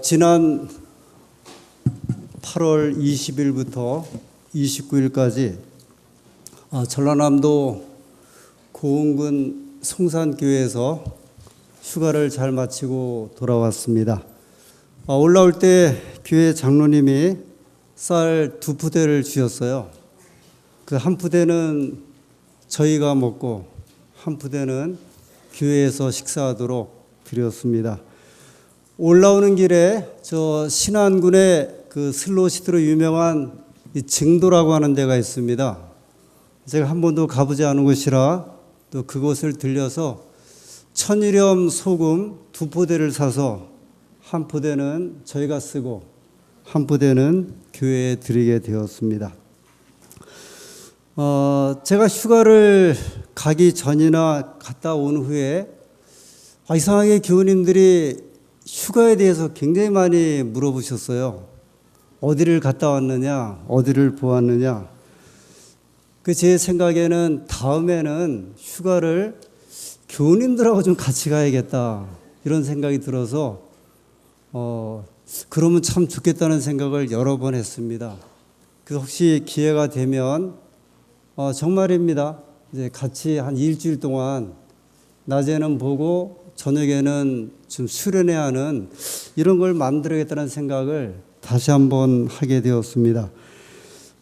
지난 8월 20일부터 29일까지 전라남도 고흥군 송산교회에서 휴가를 잘 마치고 돌아왔습니다. 올라올 때 교회 장로님이 쌀 2푸대를 주셨어요. 그 한 푸대는 저희가 먹고 한 푸대는 교회에서 식사하도록 드렸습니다. 올라오는 길에 저 신안군의 그 슬로시트로 유명한 이 증도라고 하는 데가 있습니다. 제가 한 번도 가보지 않은 곳이라 또 그곳을 들려서 천일염 소금 2포대를 사서 한 포대는 저희가 쓰고 한 포대는 교회에 드리게 되었습니다. 제가 휴가를 가기 전이나 갔다 온 후에 이상하게 교우님들이 휴가에 대해서 굉장히 많이 물어보셨어요. 어디를 갔다 왔느냐, 어디를 보았느냐. 제 생각에는 다음에는 휴가를 교우님들하고 좀 같이 가야겠다 이런 생각이 들어서 그러면 참 좋겠다는 생각을 여러 번 했습니다. 혹시 기회가 되면 정말입니다. 이제 같이 한 일주일 동안 낮에는 보고 저녁에는 좀 수련해야 하는 이런 걸 만들어야겠다는 생각을 다시 한번 하게 되었습니다.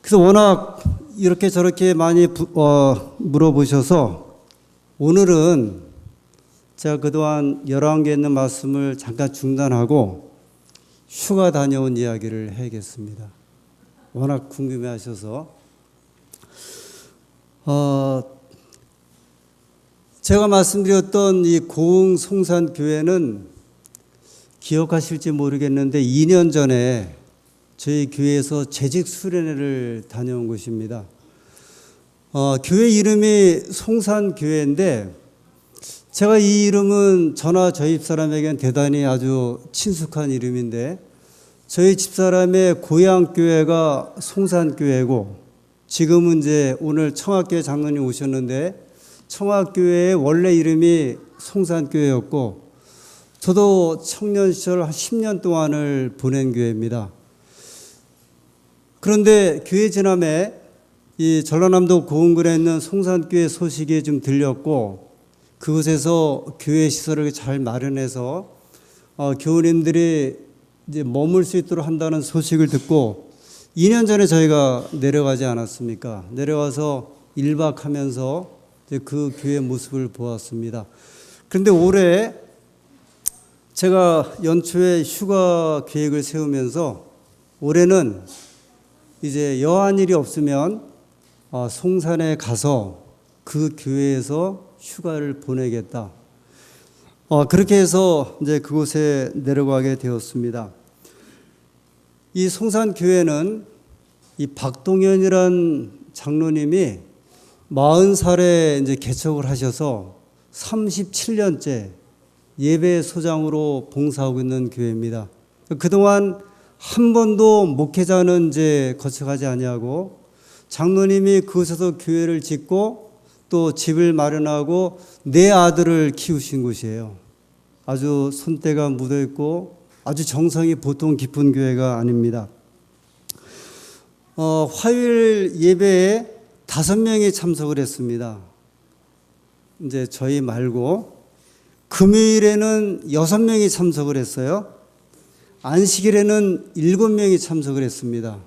그래서 워낙 이렇게 저렇게 많이 물어보셔서 오늘은 제가 그동안 11개 있는 말씀을 잠깐 중단하고 휴가 다녀온 이야기를 해야겠습니다. 워낙 궁금해 하셔서 제가 말씀드렸던 이 고흥 송산교회는 기억하실지 모르겠는데 2년 전에 저희 교회에서 재직 수련회를 다녀온 곳입니다. 교회 이름이 송산교회인데 제가 이 이름은 저나 저희 집사람에게는 대단히 아주 친숙한 이름인데 저희 집사람의 고향 교회가 송산교회고 지금은 이제 오늘 청학교회 장로님 오셨는데 청학교회의 원래 이름이 송산교회였고 저도 청년 시절 한 10년 동안을 보낸 교회입니다. 그런데 교회 지남에 이 전라남도 고흥군에 있는 송산교회 소식이 좀 들렸고 그곳에서 교회 시설을 잘 마련해서 교우님들이 이제 머물 수 있도록 한다는 소식을 듣고 2년 전에 저희가 내려가지 않았습니까? 내려와서 1박 하면서 그 교회 모습을 보았습니다. 그런데 올해 제가 연초에 휴가 계획을 세우면서 올해는 이제 여한 일이 없으면 송산에 가서 그 교회에서 휴가를 보내겠다. 그렇게 해서 이제 그곳에 내려가게 되었습니다. 이 송산교회는 이 박동현이란 장로님이 40살에 이제 개척을 하셔서 37년째 예배소장으로 봉사하고 있는 교회입니다. 그동안 한 번도 목회자는 이제 거쳐가지 아니하고 장로님이 그곳에서 교회를 짓고 또 집을 마련하고 4아들을 키우신 곳이에요. 아주 손때가 묻어 있고 아주 정성이 보통 깊은 교회가 아닙니다. 화요일 예배에 5명이 참석을 했습니다. 이제 저희 말고 금요일에는 6명이 참석을 했어요. 안식일에는 7명이 참석을 했습니다.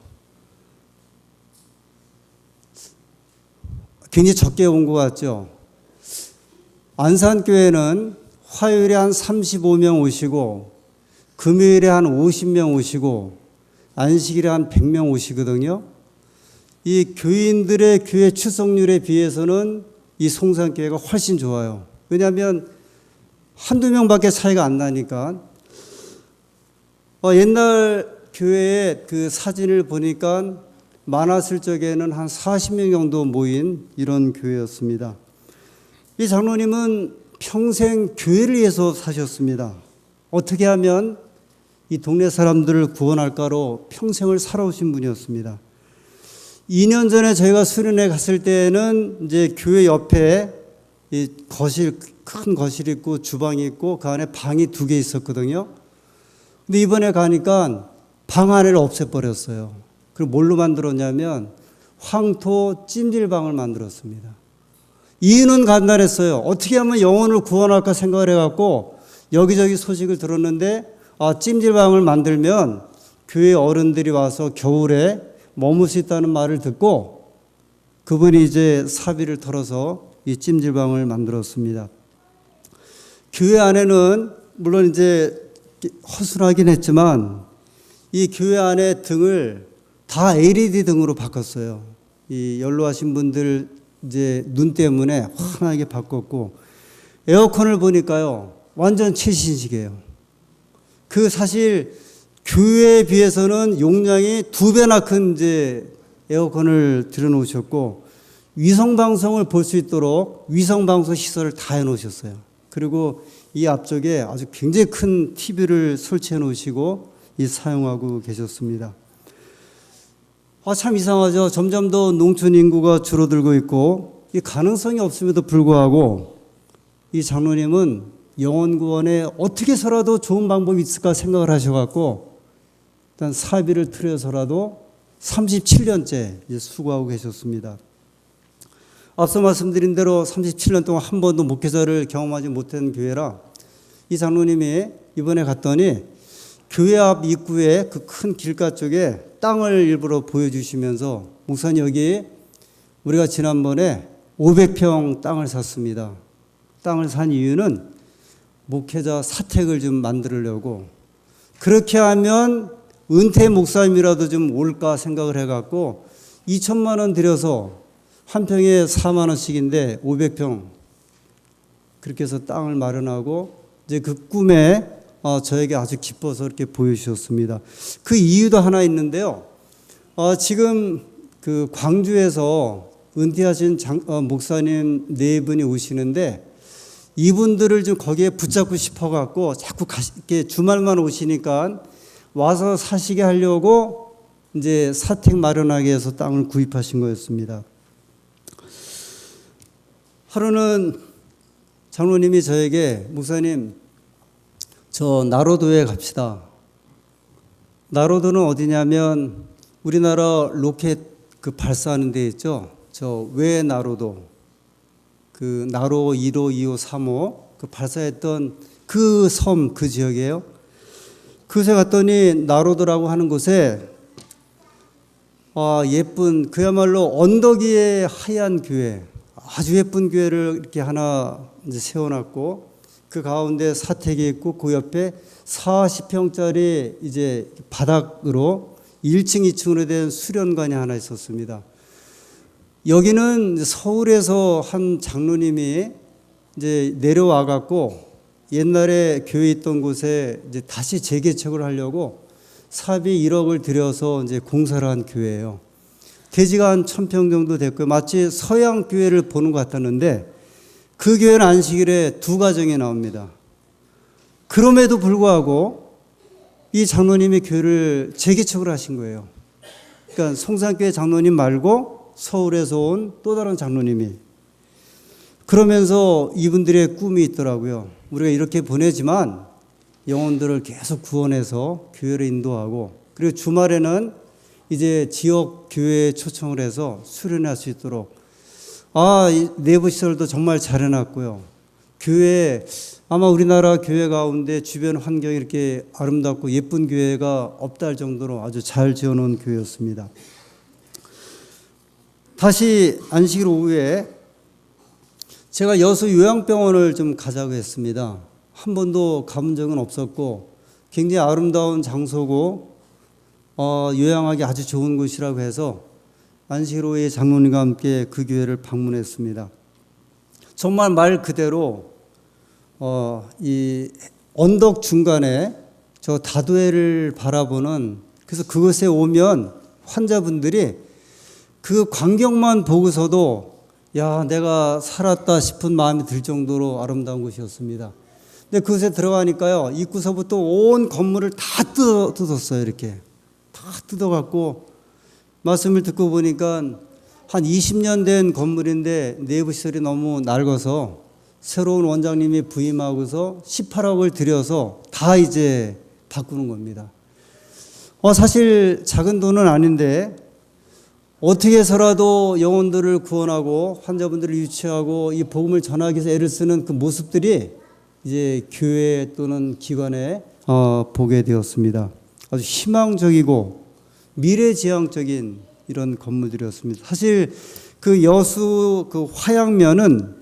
굉장히 적게 온 것 같죠? 안산교회는 화요일에 한 35명 오시고 금요일에 한 50명 오시고 안식일에 한 100명 오시거든요. 이 교인들의 교회 출석률에 비해서는 이 송산교회가 훨씬 좋아요. 왜냐하면 한두 명밖에 차이가 안 나니까. 옛날 교회의 그 사진을 보니까 많았을 적에는 한 40명 정도 모인 이런 교회였습니다. 이 장로님은 평생 교회를 위해서 사셨습니다. 어떻게 하면 이 동네 사람들을 구원할까로 평생을 살아오신 분이었습니다. 2년 전에 저희가 수련회 갔을 때는 이제 교회 옆에 이 거실, 큰 거실이 있고 주방이 있고 그 안에 방이 2개 있었거든요. 근데 이번에 가니까 방 안을 없애버렸어요. 그리고 뭘로 만들었냐면 황토 찜질방을 만들었습니다. 이유는 간단했어요. 어떻게 하면 영혼을 구원할까 생각을 해갖고 여기저기 소식을 들었는데 찜질방을 만들면 교회 어른들이 와서 겨울에 머물 수 있다는 말을 듣고 그분이 이제 사비를 털어서 이 찜질방을 만들었습니다. 교회 안에는 물론 이제 허술하긴 했지만 이 교회 안에 등을 다 LED 등으로 바꿨어요. 이 연로하신 분들 이제 눈 때문에 환하게 바꿨고 에어컨을 보니까요 완전 최신식이에요. 그 사실 교회에 비해서는 용량이 2배나 큰 이제 에어컨을 들여놓으셨고 위성방송을 볼 수 있도록 위성방송 시설을 다 해놓으셨어요. 그리고 이 앞쪽에 아주 굉장히 큰 TV를 설치해 놓으시고 사용하고 계셨습니다. 참 이상하죠. 점점 더 농촌 인구가 줄어들고 있고 이 가능성이 없음에도 불구하고 이 장로님은 영혼 구원에 어떻게 해서라도 좋은 방법이 있을까 생각을 하셔갖고 일단 사비를 틀어서라도 37년째 수고하고 계셨습니다. 앞서 말씀드린 대로 37년 동안 한 번도 목회자를 경험하지 못한 교회라 이 장로님이 이번에 갔더니 교회 앞 입구에 그 큰 길가 쪽에 땅을 일부러 보여주시면서 목사님 여기 우리가 지난번에 500평 땅을 샀습니다. 땅을 산 이유는 목회자 사택을 좀 만들려고 그렇게 하면 은퇴 목사님이라도 좀 올까 생각을 해갖고 2천만 원 들여서 한 평에 4만 원씩인데 500평 그렇게 해서 땅을 마련하고 이제 그 꿈에 저에게 아주 기뻐서 이렇게 보여주셨습니다. 그 이유도 하나 있는데요. 지금 그 광주에서 은퇴하신 목사님 4분이 오시는데 이분들을 좀 거기에 붙잡고 싶어갖고 자꾸 이렇게 주말만 오시니까 와서 사시게 하려고 이제 사택 마련하기 위해서 땅을 구입하신 거였습니다. 하루는 장로님이 저에게 목사님 저 나로도에 갑시다. 나로도는 어디냐면 우리나라 로켓 그 발사하는 데 있죠. 저 외나로도 그 나로 1호, 2호, 3호 그 발사했던 그 섬 그 지역이에요. 그곳에 갔더니 나로도라고 하는 곳에 예쁜 그야말로 언덕 위에 하얀 교회 아주 예쁜 교회를 이렇게 하나 이제 세워놨고 그 가운데 사택이 있고 그 옆에 40평짜리 이제 바닥으로 1층, 2층으로 된 수련관이 하나 있었습니다. 여기는 서울에서 한 장로님이 이제 내려와 갖고 옛날에 교회 있던 곳에 이제 다시 재개척을 하려고 사비 1억을 들여서 이제 공사를 한 교회예요. 대지가 한 1000평 정도 됐고요. 마치 서양 교회를 보는 것 같았는데 그 교회는 안식일에 2가정이 나옵니다. 그럼에도 불구하고 이 장로님이 교회를 재개척을 하신 거예요. 그러니까 송산교회 장로님 말고 서울에서 온 또 다른 장로님이. 그러면서 이분들의 꿈이 있더라고요. 우리가 이렇게 보내지만 영혼들을 계속 구원해서 교회를 인도하고 그리고 주말에는 이제 지역 교회에 초청을 해서 수련할 수 있도록 이 내부 시설도 정말 잘 해놨고요. 교회 아마 우리나라 교회 가운데 주변 환경이 이렇게 아름답고 예쁜 교회가 없다 할 정도로 아주 잘 지어놓은 교회였습니다. 다시 안식일 오후에 제가 여수 요양병원을 좀 가자고 했습니다. 한 번도 가본 적은 없었고 굉장히 아름다운 장소고 요양하기 아주 좋은 곳이라고 해서 안식일 오후에 장로님과 함께 그 교회를 방문했습니다. 정말 말 그대로 이 언덕 중간에 저 다도해를 바라보는 그래서 그곳에 오면 환자분들이 그 광경만 보고서도 야 내가 살았다 싶은 마음이 들 정도로 아름다운 곳이었습니다. 근데 그곳에 들어가니까요 입구서부터 온 건물을 다 뜯었어요. 이렇게 다 뜯어갖고 말씀을 듣고 보니까 한 20년 된 건물인데 내부 시설이 너무 낡아서 새로운 원장님이 부임하고서 18억을 들여서 다 이제 바꾸는 겁니다. 사실 작은 돈은 아닌데 어떻게 해서라도 영혼들을 구원하고 환자분들을 유치하고 이 복음을 전하기 위해서 애를 쓰는 그 모습들이 이제 교회 또는 기관에 보게 되었습니다. 아주 희망적이고 미래지향적인 이런 건물들이었습니다. 사실 그 여수 그 화양면은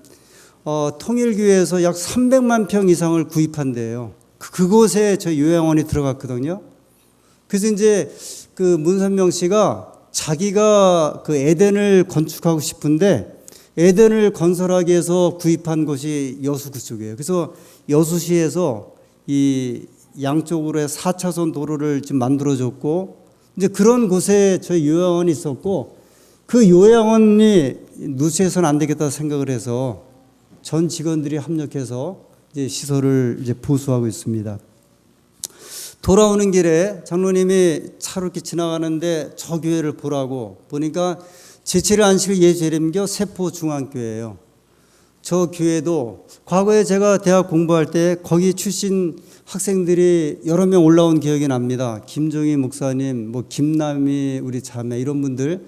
통일교회에서 약 300만 평 이상을 구입한 데요. 그곳에 저희 요양원이 들어갔거든요. 그래서 이제 그 문선명 씨가 자기가 그 에덴을 건축하고 싶은데 에덴을 건설하기 위해서 구입한 곳이 여수 그쪽이에요. 그래서 여수시에서 이 양쪽으로의 4차선 도로를 좀 만들어줬고 이제 그런 곳에 저희 요양원이 있었고 그 요양원이 누수해서는 안 되겠다 생각을 해서 전 직원들이 협력해서 이제 시설을 이제 보수하고 있습니다. 돌아오는 길에 장로님이 차로 이렇게 지나가는데 저 교회를 보라고 보니까 제7일 안식일 예수재림교 세포중앙교회예요. 저 교회도 과거에 제가 대학 공부할 때 거기 출신 학생들이 여러 명 올라온 기억이 납니다. 김종희 목사님, 뭐 김남희 우리 자매 이런 분들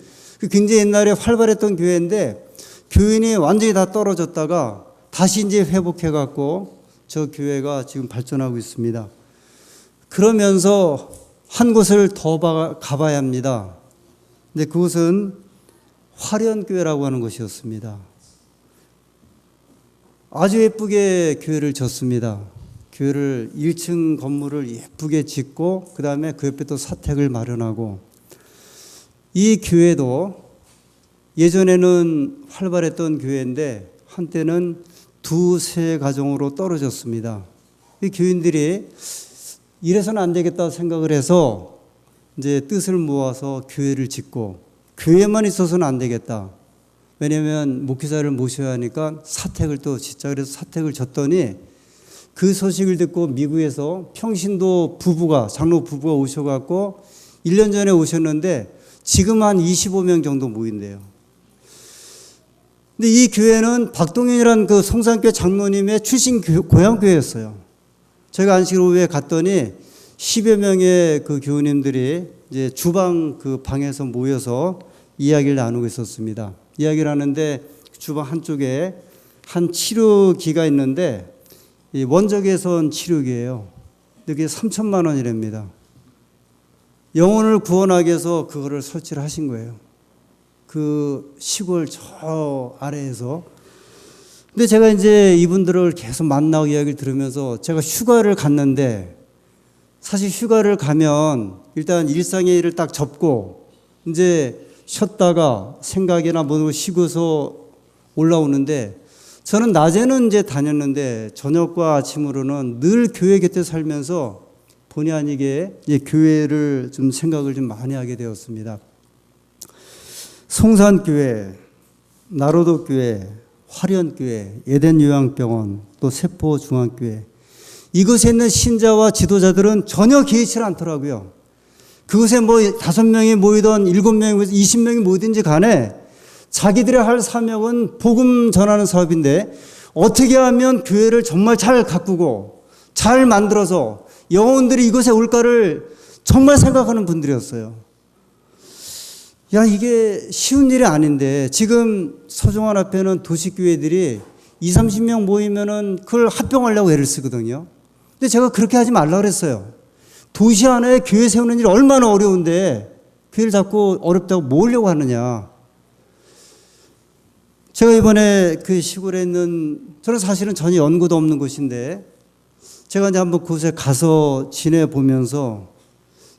굉장히 옛날에 활발했던 교회인데 교인이 완전히 다 떨어졌다가 다시 이제 회복해갖고 저 교회가 지금 발전하고 있습니다. 그러면서 한 곳을 더 가봐야 합니다. 근데 그곳은 화련교회라고 하는 곳이었습니다. 아주 예쁘게 교회를 졌습니다. 교회를 1층 건물을 예쁘게 짓고 그 다음에 그 옆에 또 사택을 마련하고 이 교회도 예전에는 활발했던 교회인데 한때는 두세 가정으로 떨어졌습니다. 이 교인들이 이래서는 안 되겠다 생각을 해서 이제 뜻을 모아서 교회를 짓고 교회만 있어서는 안 되겠다. 왜냐하면 목회자를 모셔야 하니까 사택을 또 짓자. 그래서 사택을 졌더니 그 소식을 듣고 미국에서 평신도 부부가 장로 부부가 오셔갖고 1년 전에 오셨는데 지금 한 25명 정도 모인대요. 근데 이 교회는 박동현이라는 그 성산교회 장로님의 출신 고향교회였어요. 제가 안식일 오후에 갔더니 10여 명의 그 교우님들이 이제 주방 그 방에서 모여서 이야기를 나누고 있었습니다. 이야기를 하는데 주방 한쪽에 한 치료기가 있는데 이 원적외선 치료기예요. 그게 3천만 원이랍니다. 영혼을 구원하기 위해서 그거를 설치를 하신 거예요. 그 시골 저 아래에서. 근데 제가 이제 이분들을 계속 만나고 이야기를 들으면서 제가 휴가를 갔는데 사실 휴가를 가면 일단 일상의 일을 딱 접고 이제 쉬었다가 생각이나 뭐 쉬고서 올라오는데 저는 낮에는 이제 다녔는데 저녁과 아침으로는 늘 교회 곁에 살면서 본의 아니게 이제 교회를 좀 생각을 좀 많이 하게 되었습니다. 송산교회, 나로도교회, 화련교회, 에덴요양병원, 또 세포중앙교회 이곳에 있는 신자와 지도자들은 전혀 개의치 않더라고요. 그곳에 뭐 5명이 모이든 7명이 모이든 20명이 모이든지 간에 자기들의 할 사명은 복음 전하는 사업인데 어떻게 하면 교회를 정말 잘 가꾸고 잘 만들어서 영혼들이 이곳에 올까를 정말 생각하는 분들이었어요. 야, 이게 쉬운 일이 아닌데 지금 서종환 앞에는 도시교회들이 20, 30명 모이면은 그걸 합병하려고 애를 쓰거든요. 근데 제가 그렇게 하지 말라 그랬어요. 도시 안에 교회 세우는 일이 얼마나 어려운데 교회를 자꾸 어렵다고 모으려고 하느냐. 제가 이번에 그 시골에 있는 저는 사실은 전혀 연고도 없는 곳인데 제가 이제 한번 그곳에 가서 지내보면서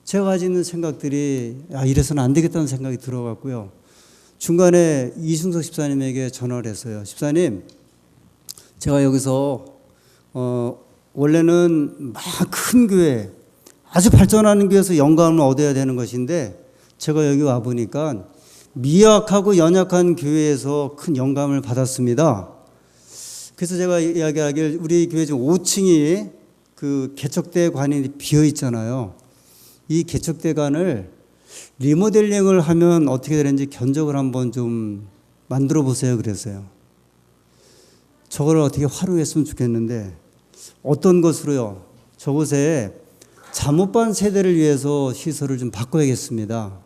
제가 가지고 있는 생각들이 이래서는 안 되겠다는 생각이 들어갔고요. 중간에 이승석 집사님에게 전화를 했어요. 집사님, 제가 여기서 원래는 막 큰 교회, 아주 발전하는 교회에서 영감을 얻어야 되는 것인데 제가 여기 와보니까 미약하고 연약한 교회에서 큰 영감을 받았습니다. 그래서 제가 이야기하길 우리 교회 지금 5층이 그 개척대관이 비어 있잖아요. 이 개척대관을 리모델링을 하면 어떻게 되는지 견적을 한번 좀 만들어 보세요 그랬어요. 저걸 어떻게 활용했으면 좋겠는데 어떤 것으로요? 저곳에 잠못반 세대를 위해서 시설을 좀 바꿔야겠습니다.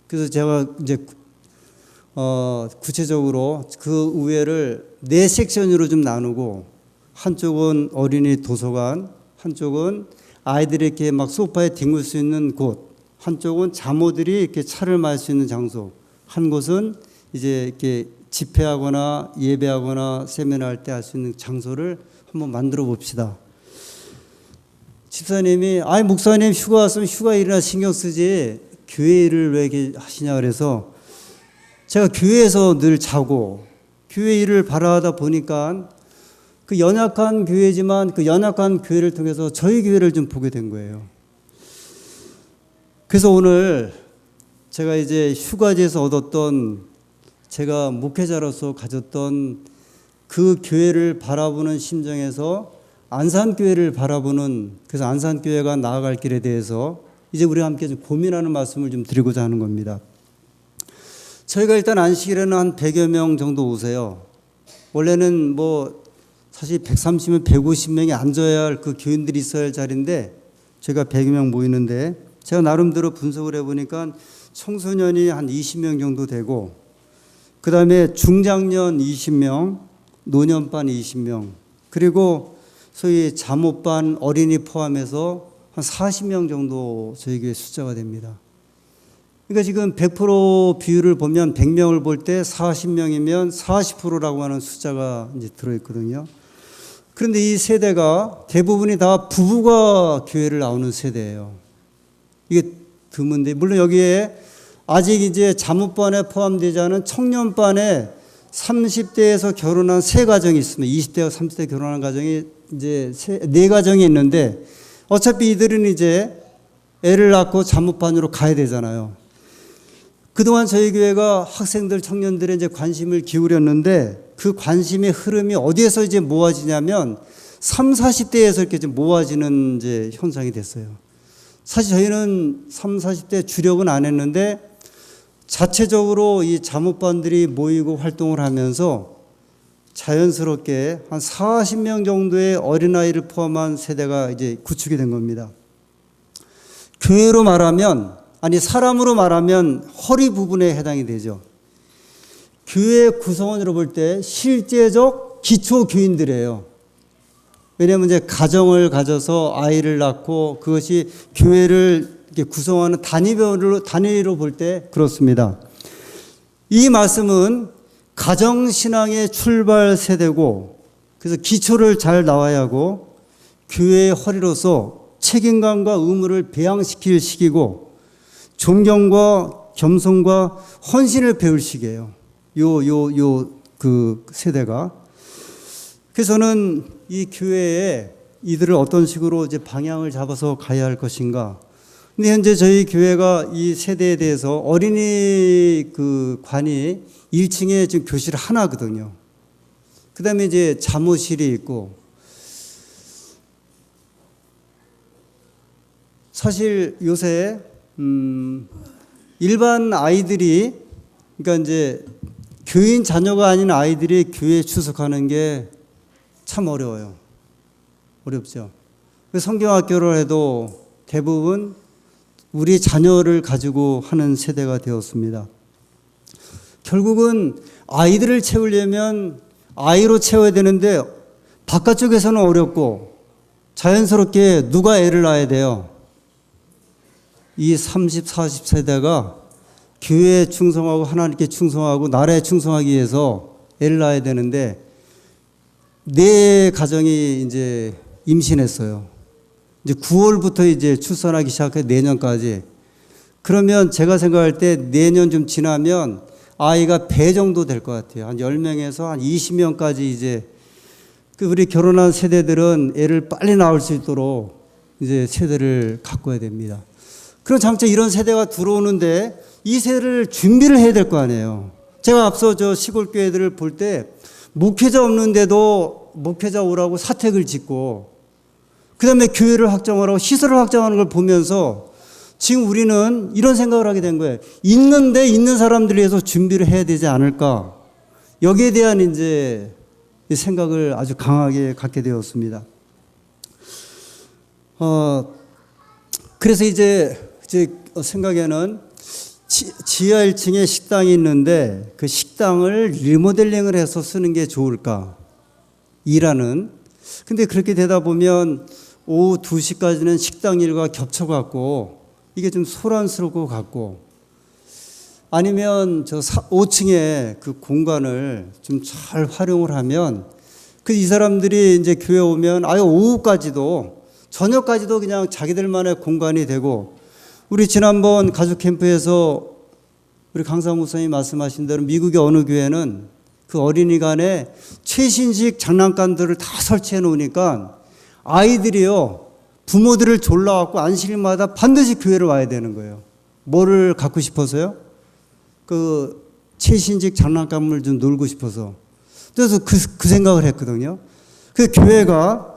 그래서 제가 이제 구체적으로 그 우회를 4섹션으로 좀 나누고, 한쪽은 어린이 도서관, 한쪽은 아이들이 이렇게 막 소파에 뒹굴 수 있는 곳, 한쪽은 자모들이 이렇게 차를 마실 수 있는 장소, 한 곳은 이제 이렇게 집회하거나 예배하거나 세미나할 때 할 수 있는 장소를 한번 만들어 봅시다. 집사님이 목사님 휴가 왔으면 휴가 일이나 신경 쓰지 교회 일을 왜 이렇게 하시냐 그래서 제가 교회에서 늘 자고 교회 일을 바라다 보니까 그 연약한 교회지만 그 연약한 교회를 통해서 저희 교회를 좀 보게 된 거예요. 그래서 오늘 제가 이제 휴가지에서 얻었던, 제가 목회자로서 가졌던 그 교회를 바라보는 심정에서 안산교회를 바라보는, 그래서 안산교회가 나아갈 길에 대해서 이제 우리가 함께 좀 고민하는 말씀을 좀 드리고자 하는 겁니다. 저희가 일단 안식일에는 한 100여 명 정도 오세요. 원래는 사실 130명, 150명이 앉아야 할 그 교인들이 있어야 할 자리인데 제가 100여 명 모이는데, 제가 나름대로 분석을 해보니까 청소년이 한 20명 정도 되고, 그 다음에 중장년 20명, 노년반 20명, 그리고 소위 잠옷반 어린이 포함해서 한 40명 정도 저희 교회 숫자가 됩니다. 그러니까 지금 100% 비율을 보면 100명을 볼 때 40명이면 40%라고 하는 숫자가 이제 들어있거든요. 그런데 이 세대가 대부분이 다 부부가 교회를 나오는 세대예요. 이게 드문데, 물론 여기에 아직 이제 잠옷반에 포함되지 않은 청년반에 30대에서 결혼한 3가정이 있습니다. 20대와 30대 결혼한 가정이 이제 4가정이 있는데, 어차피 이들은 이제 애를 낳고 잠옷반으로 가야 되잖아요. 그동안 저희 교회가 학생들, 청년들의 이제 관심을 기울였는데, 그 관심의 흐름이 어디에서 이제 모아지냐면 30, 40대에서 이렇게 좀 모아지는 이제 현상이 됐어요. 사실 저희는 30, 40대 주력은 안 했는데 자체적으로 이 잠옷반들이 모이고 활동을 하면서 자연스럽게 한 40명 정도의 어린아이를 포함한 세대가 이제 구축이 된 겁니다. 교회로 말하면, 사람으로 말하면 허리 부분에 해당이 되죠. 교회 구성원으로 볼 때 실제적 기초 교인들이에요. 왜냐하면 이제 가정을 가져서 아이를 낳고 그것이 교회를 이렇게 구성하는 단위로 볼 때 그렇습니다. 이 말씀은 가정신앙의 출발 세대고, 그래서 기초를 잘 나와야 하고 교회의 허리로서 책임감과 의무를 배양시킬 시기고, 존경과 겸손과 헌신을 배울 시기예요. 그 세대가. 그래서 저는 이 교회에 이들을 어떤 식으로 이제 방향을 잡아서 가야 할 것인가. 근데 현재 저희 교회가 이 세대에 대해서 어린이 그 관이 1층에 지금 교실 하나거든요. 그 다음에 이제 잠옷실이 있고, 사실 요새 일반 아이들이, 그러니까 이제 교인 자녀가 아닌 아이들이 교회에 출석하는 게 참 어려워요. 어렵죠. 성경학교를 해도 대부분 우리 자녀를 가지고 하는 세대가 되었습니다. 결국은 아이들을 채우려면 아이로 채워야 되는데 바깥쪽에서는 어렵고, 자연스럽게 누가 애를 낳아야 돼요? 이 30, 40세대가 교회에 충성하고 하나님께 충성하고 나라에 충성하기 위해서 애를 낳아야 되는데, 4가정이 이제 임신했어요. 이제 9월부터 이제 출산하기 시작해 내년까지. 그러면 제가 생각할 때 내년 좀 지나면 아이가 배 정도 될 것 같아요. 한 10명에서 한 20명까지 이제 우리 결혼한 세대들은 애를 빨리 낳을 수 있도록 이제 세대를 가꿔야 됩니다. 그럼 장차 이런 세대가 들어오는데 이 세대를 준비를 해야 될 거 아니에요. 제가 앞서 저 시골 교회들을 볼 때 목회자 없는데도 목회자 오라고 사택을 짓고, 그 다음에 교회를 확장하라고 시설을 확장하는 걸 보면서 지금 우리는 이런 생각을 하게 된 거예요. 있는데 있는 사람들을 위해서 준비를 해야 되지 않을까. 여기에 대한 이제 생각을 아주 강하게 갖게 되었습니다. 그래서 이제 제 생각에는 지하 1층에 식당이 있는데 그 식당을 리모델링을 해서 쓰는 게 좋을까? 일하는. 근데 그렇게 되다 보면 오후 2시까지는 식당 일과 겹쳐갖고 이게 좀 소란스러울 것 같고, 아니면 저 5층에 그 공간을 좀 잘 활용을 하면 이 사람들이 이제 교회 오면 아예 오후까지도 저녁까지도 그냥 자기들만의 공간이 되고, 우리 지난번 가족 캠프에서 우리 강사 목사님이 말씀하신 대로 미국의 어느 교회는 그 어린이관에 최신식 장난감들을 다 설치해 놓으니까 아이들이요, 부모들을 졸라갖고 안식일마다 반드시 교회를 와야 되는 거예요. 뭐를 갖고 싶어서요? 그 최신식 장난감을 좀 놀고 싶어서. 그래서 그 생각을 했거든요. 그 교회가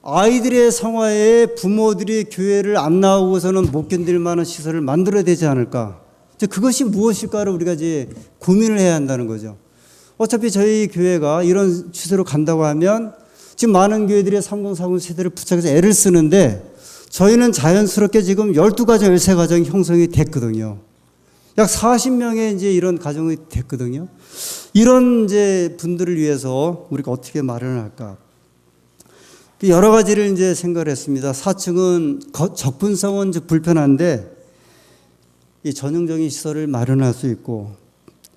아이들의 성화에 부모들이 교회를 안 나오고서는 못 견딜 만한 시설을 만들어야 되지 않을까. 그것이 무엇일까를 우리가 이제 고민을 해야 한다는 거죠. 어차피 저희 교회가 이런 추세로 간다고 하면 지금 많은 교회들이 3040 세대를 부착해서 애를 쓰는데 저희는 자연스럽게 지금 12가정, 13가정이 형성이 됐거든요. 약 40명의 이제 이런 가정이 됐거든요. 이런 이제 분들을 위해서 우리가 어떻게 마련할까? 여러 가지를 이제 생각을 했습니다. 4층은 접근성은 불편한데 이 전용적인 시설을 마련할 수 있고,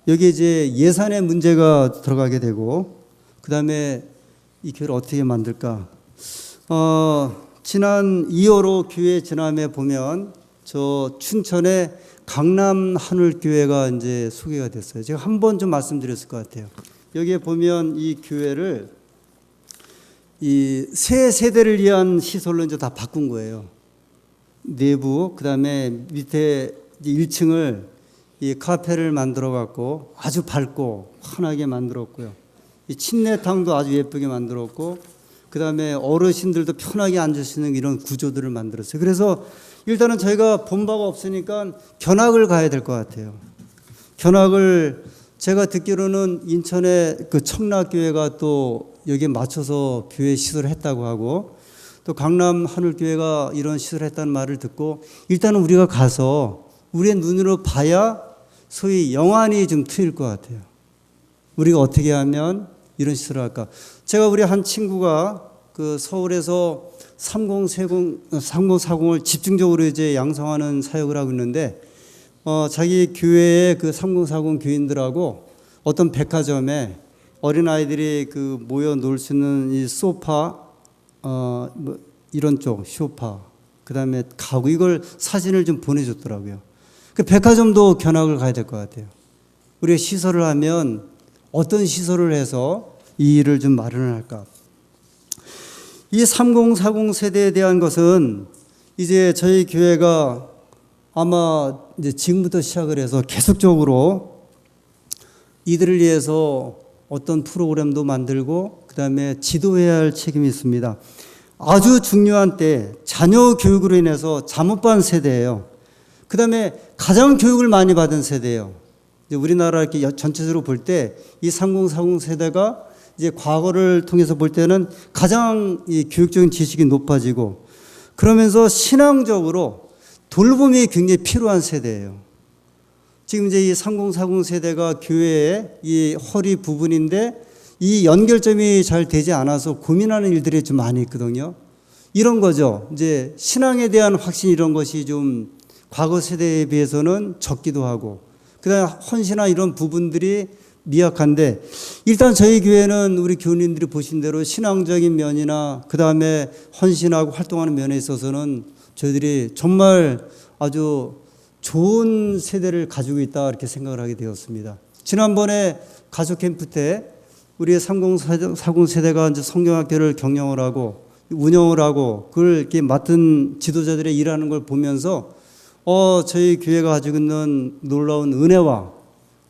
여기 이제 예산의 문제가 들어가게 되고, 그 다음에 이 교회를 어떻게 만들까? 지난 2월호 교회 지남에 보면 저 춘천에 강남 하늘교회가 이제 소개가 됐어요. 제가 한 번 좀 말씀드렸을 것 같아요. 여기에 보면 이 교회를 이 새 세대를 위한 시설로 이제 다 바꾼 거예요. 내부, 그 다음에 밑에 1층을 이 카페를 만들어 갖고 아주 밝고 환하게 만들었고요. 이 침례탕도 아주 예쁘게 만들었고, 그 다음에 어르신들도 편하게 앉을 수 있는 이런 구조들을 만들었어요. 그래서 일단은 저희가 본 바가 없으니까 견학을 가야 될 것 같아요. 견학을, 제가 듣기로는 인천의 그 청락교회가 또 여기에 맞춰서 교회 시설을 했다고 하고, 또 강남 하늘교회가 이런 시설을 했다는 말을 듣고, 일단은 우리가 가서 우리의 눈으로 봐야 소위 영안이 좀 트일 것 같아요. 우리가 어떻게 하면 이런 시설을 할까? 제가 우리 한 친구가 그 서울에서 3040을 집중적으로 이제 양성하는 사역을 하고 있는데, 자기 교회의 그 3040 교인들하고 어떤 백화점에 어린아이들이 그 모여 놀 수 있는 이 소파, 뭐 이런 쪽, 소파, 그 다음에 가구, 이걸 사진을 좀 보내줬더라고요. 그 백화점도 견학을 가야 될 것 같아요. 우리가 시설을 하면 어떤 시설을 해서 이 일을 좀 마련을 할까? 이 3040 세대에 대한 것은 이제 저희 교회가 아마 이제 지금부터 시작을 해서 계속적으로 이들을 위해서 어떤 프로그램도 만들고, 그 다음에 지도해야 할 책임이 있습니다. 아주 중요한 때 자녀 교육으로 인해서 잘못받은 세대예요. 그 다음에 가장 교육을 많이 받은 세대예요. 이제 우리나라 이렇게 전체적으로 볼 때 이 3040 세대가 이제 과거를 통해서 볼 때는 가장 이 교육적인 지식이 높아지고, 그러면서 신앙적으로 돌봄이 굉장히 필요한 세대예요. 지금 이제 이 3040 세대가 교회의 이 허리 부분인데 이 연결점이 잘 되지 않아서 고민하는 일들이 좀 많이 있거든요. 이런 거죠. 이제 신앙에 대한 확신, 이런 것이 좀 과거 세대에 비해서는 적기도 하고, 그다음에 헌신이나 이런 부분들이 미약한데, 일단 저희 교회는 우리 교우님들이 보신 대로 신앙적인 면이나 그 다음에 헌신하고 활동하는 면에 있어서는 저희들이 정말 아주 좋은 세대를 가지고 있다, 이렇게 생각을 하게 되었습니다. 지난번에 가족 캠프 때 우리의 3040 세대가 이제 성경학교를 경영을 하고 운영을 하고 그걸 이렇게 맡은 지도자들의 일하는 걸 보면서 저희 교회가 가지고 있는 놀라운 은혜와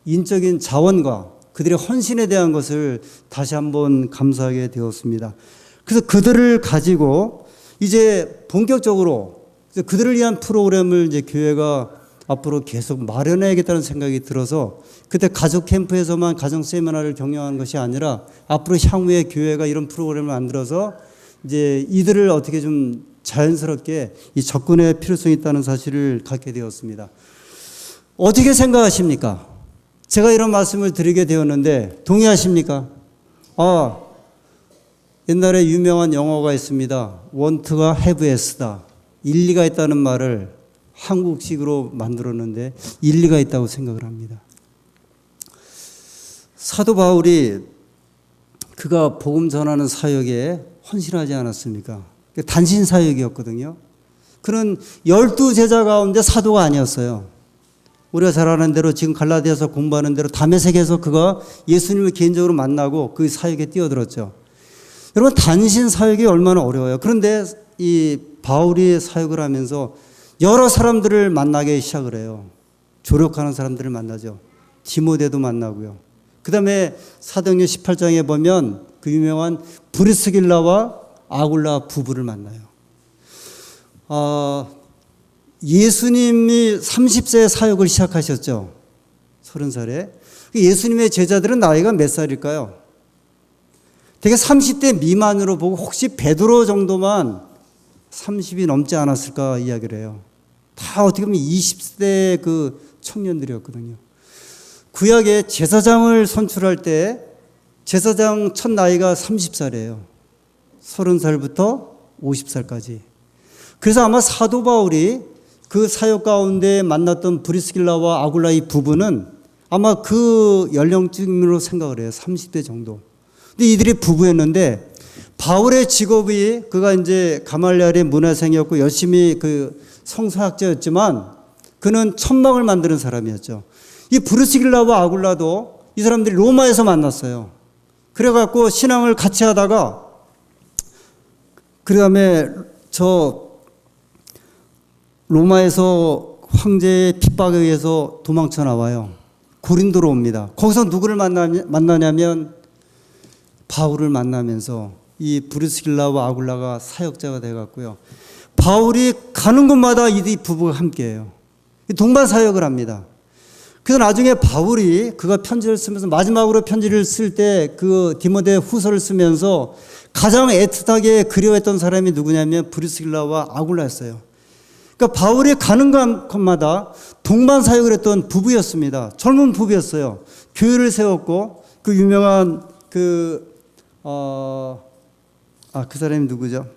인적인 자원과 그들의 헌신에 대한 것을 다시 한번 감사하게 되었습니다. 그래서 그들을 가지고 이제 본격적으로 그들을 위한 프로그램을 이제 교회가 앞으로 계속 마련해야겠다는 생각이 들어서, 그때 가족 캠프에서만 가정 세미나를 경영하는 것이 아니라 앞으로 향후에 교회가 이런 프로그램을 만들어서 이제 이들을 어떻게 좀 자연스럽게 이 접근의 필요성이 있다는 사실을 갖게 되었습니다. 어떻게 생각하십니까? 제가 이런 말씀을 드리게 되었는데 동의하십니까? 옛날에 유명한 영어가 있습니다. want가 have as다. 일리가 있다는 말을 한국식으로 만들었는데 일리가 있다고 생각을 합니다. 사도 바울이 그가 복음 전하는 사역에 헌신하지 않았습니까? 단신 사역이었거든요. 그는 12제자 가운데 사도가 아니었어요. 우리가 잘 아는 대로 지금 갈라디아서 공부하는 대로 다메섹에서 그가 예수님을 개인적으로 만나고 그 사역에 뛰어들었죠. 여러분, 단신 사역이 얼마나 어려워요. 그런데 이 바울이 사역을 하면서 여러 사람들을 만나기 시작을 해요. 조력하는 사람들을 만나죠. 디모데도 만나고요. 그 다음에 사도행전 18장에 보면 그 유명한 브리스길라와 아굴라 부부를 만나요. 예수님이 30세에 사역을 시작하셨죠. 30살에. 예수님의 제자들은 나이가 몇 살일까요? 되게 30대 미만으로 보고 혹시 베드로 정도만 30이 넘지 않았을까 이야기를 해요. 다 어떻게 보면 20대 그 청년들이었거든요. 구약에 제사장을 선출할 때 제사장 첫 나이가 30살이에요. 30살부터 50살까지. 그래서 아마 사도 바울이 그 사역 가운데 만났던 브리스길라와 아굴라 이 부부는 아마 그 연령쯤으로 생각을 해요. 30대 정도. 근데 이들이 부부였는데 바울의 직업이 그가 이제 가말리엘의 문화생이었고 열심히 그 성서학자였지만 그는 천막을 만드는 사람이었죠. 이 브리스길라와 아굴라도 이 사람들이 로마에서 만났어요. 그래갖고 신앙을 같이 하다가 그 다음에 로마에서 황제의 핍박에 의해서 도망쳐 나와요. 고린도로 옵니다. 거기서 누구를 만나냐면 바울을 만나면서 이 브리스길라와 아굴라가 사역자가 돼갔고요. 바울이 가는 곳마다 이 부부가 함께해요. 동반 사역을 합니다. 그래서 나중에 바울이 그가 편지를 쓰면서 마지막으로 편지를 쓸 때 그 디모데 후서를 쓰면서 가장 애틋하게 그리워했던 사람이 누구냐면 브리스길라와 아굴라였어요. 그러니까 바울이 가는 곳마다 동반 사역을 했던 부부였습니다. 젊은 부부였어요. 교회를 세웠고 그 유명한 그 사람이 누구죠?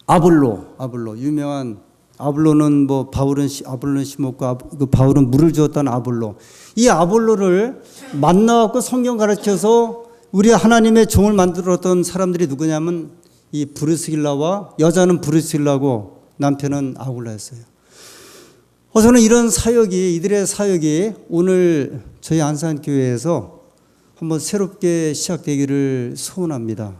아볼로 유명한 아볼로는 뭐 아볼로는 심었고 그 바울은 물을 주었다는 아볼로. 이 아볼로를 만나갖고 성경 가르쳐서 우리 하나님의 종을 만들었던 사람들이 누구냐면 이 브리스길라와 여자는 브리스길라고 남편은 아굴라였어요. 저는 이런 이들의 사역이 오늘 저희 안산교회에서 한번 새롭게 시작되기를 소원합니다.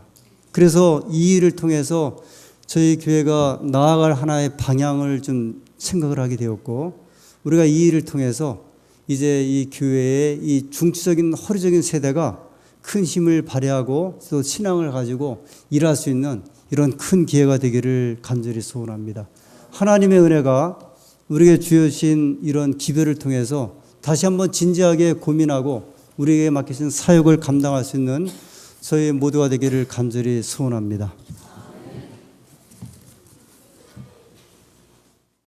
그래서 이 일을 통해서 저희 교회가 나아갈 하나의 방향을 좀 생각을 하게 되었고 우리가 이 일을 통해서 이제 이 교회의 이 중추적인 허리적인 세대가 큰 힘을 발휘하고 또 신앙을 가지고 일할 수 있는 이런 큰 기회가 되기를 간절히 소원합니다. 하나님의 은혜가 우리에게 주신 이런 기별을 통해서 다시 한번 진지하게 고민하고 우리에게 맡기신 사역을 감당할 수 있는 저희 모두가 되기를 간절히 소원합니다.